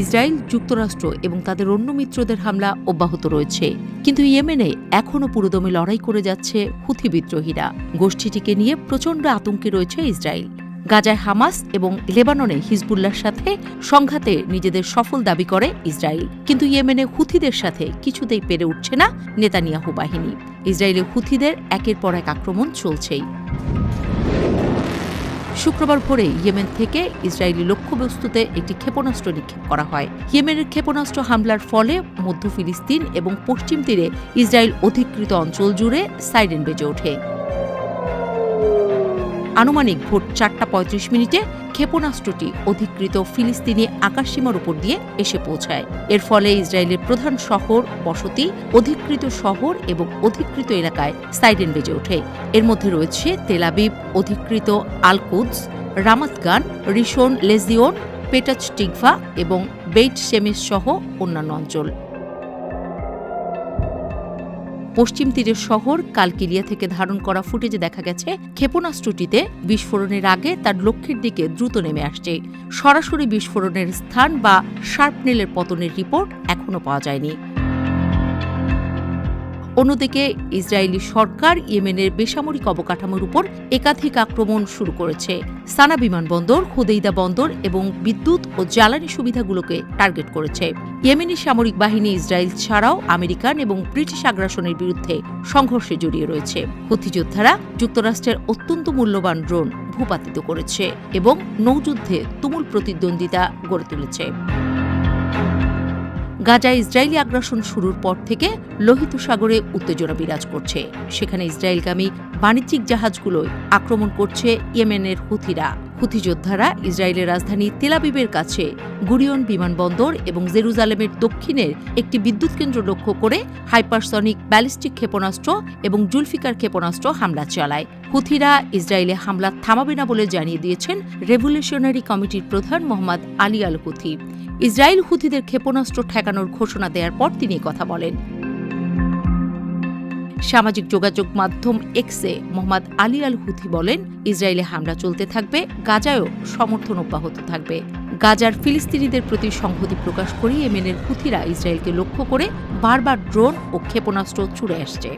Israel, যুক্তরাষ্ট্র এবং তাদের অন্য মিত্রদের হামলা অব্যাহত রয়েছে। কিন্তু ইয়েমেনে এখনও পুরোদমে লড়াই করে যাচ্ছে হুথি বিদ্রোহীরা। গোষ্ঠীটিকে নিয়ে প্রচণ্ড আতঙ্কে রয়েছে ইসরায়েল। গাজায় হামাস এবং লেবাননে হিজবুল্লাহর সাথে সংঘাতে নিজেদের সফল দাবি করে ইসরায়েল। কিন্তু ইয়েমেনে হুথিদের সাথে কিছুতেই পেরে উঠছে না নেতানিয়াহু বাহিনী। ইসরায়েলে হুথিদের একের পর এক আক্রমণ চলছেই। শুক্রবার ভোরে ইয়েমেন থেকে ইসরায়েলি লক্ষ্যবস্তুতে একটি ক্ষেপণাস্ত্র নিক্ষেপ করা হয়। ইয়েমেনের ক্ষেপণাস্ত্র হামলার ফলে মধ্য ফিলিস্তিন এবং পশ্চিম তীরে ইসরায়েল অধিকৃত অঞ্চল জুড়ে সাইরেন বেজে ওঠে। আনুমানিক ভোর ৪:৩৫ ক্ষেপণাস্ত্রটি অধিকৃত ফিলিস্তিনি আকাশসীমার উপর দিয়ে এসে পৌঁছায়। এর ফলে ইসরায়েলের প্রধান শহর, বসতি, অধিকৃত শহর এবং অধিকৃত এলাকায় সাইরেন বেজে ওঠে। এর মধ্যে রয়েছে তেল আবিব, অধিকৃত আল কুদস, রামাত গান, রিশন লেজিওন, পেটাচ টিকভা এবং বেইট শেমেশ সহ অন্যান্য অঞ্চল। পশ্চিম তীরের শহর কালকিলিয়া থেকে ধারণ করা ফুটেজে দেখা গেছে ক্ষেপণাস্ত্রটিতে বিস্ফোরণের আগে তার লক্ষ্যের দিকে দ্রুত নেমে আসছে। সরাসরি বিস্ফোরণের স্থান বা শার্পনেলের পতনের রিপোর্ট এখনও পাওয়া যায়নি। অন্যদিকে ইসরায়েলি সরকার ইয়েমেনের বেসামরিক অবকাঠামোর উপর একাধিক আক্রমণ শুরু করেছে। সানা বিমানবন্দর, হুদেইদা বন্দর এবং বিদ্যুৎ ও জ্বালানি সুবিধাগুলোকে টার্গেট করেছে। ইয়েমেনি সামরিক বাহিনী ইসরায়েল ছাড়াও আমেরিকান এবং ব্রিটিশ আগ্রাসনের বিরুদ্ধে সংঘর্ষে জড়িয়ে রয়েছে। হুথি যোদ্ধারা যুক্তরাষ্ট্রের অত্যন্ত মূল্যবান ড্রোন ভূপাতিত করেছে এবং নৌযুদ্ধে তুমুল প্রতিদ্বন্দ্বিতা গড়ে তুলেছে। গাজায় ইসরায়েলি আগ্রাসন শুরুর পর থেকে লোহিত সাগরে উত্তেজনা বিরাজ করছে। সেখানে ইসরায়েলগামী বাণিজ্যিক জাহাজগুলোয় আক্রমণ করছে ইয়েমেনের হুথিরা। হুথি যোদ্ধারা ইসরায়েলের রাজধানী তেল আবিবের কাছে গুরিয়ন বিমানবন্দর এবং জেরুজালেমের দক্ষিণের একটি বিদ্যুৎ কেন্দ্র লক্ষ্য করে হাইপারসনিক ব্যালিস্টিক ক্ষেপণাস্ত্র এবং জুলফিকার ক্ষেপণাস্ত্র হামলা চালায়। হুথিরা ইসরায়েলে হামলা থামাবে না বলে জানিয়ে দিয়েছেন রেভলিউশনারি কমিটির প্রধান Mohammed Ali al Houthi. Israel হুথিদের ক্ষেপণাস্ত্র ঠেকানোর ঘোষণা দেওয়ার পর তিনি কথা বলেন। সামাজিক যোগাযোগ মাধ্যম এক্সে মোহাম্মদ আলী আল হুথি বলেন, ইসরায়েলে হামলা চলতে থাকবে, গাজায়ও সমর্থন অব্যাহত থাকবে। গাজার ফিলিস্তিনিদের প্রতি সংহতি প্রকাশ করে ইয়েমেনের হুথিরা ইসরায়েলকে লক্ষ্য করে বারবার ড্রোন ও ক্ষেপণাস্ত্র ছুড়ে আসছে।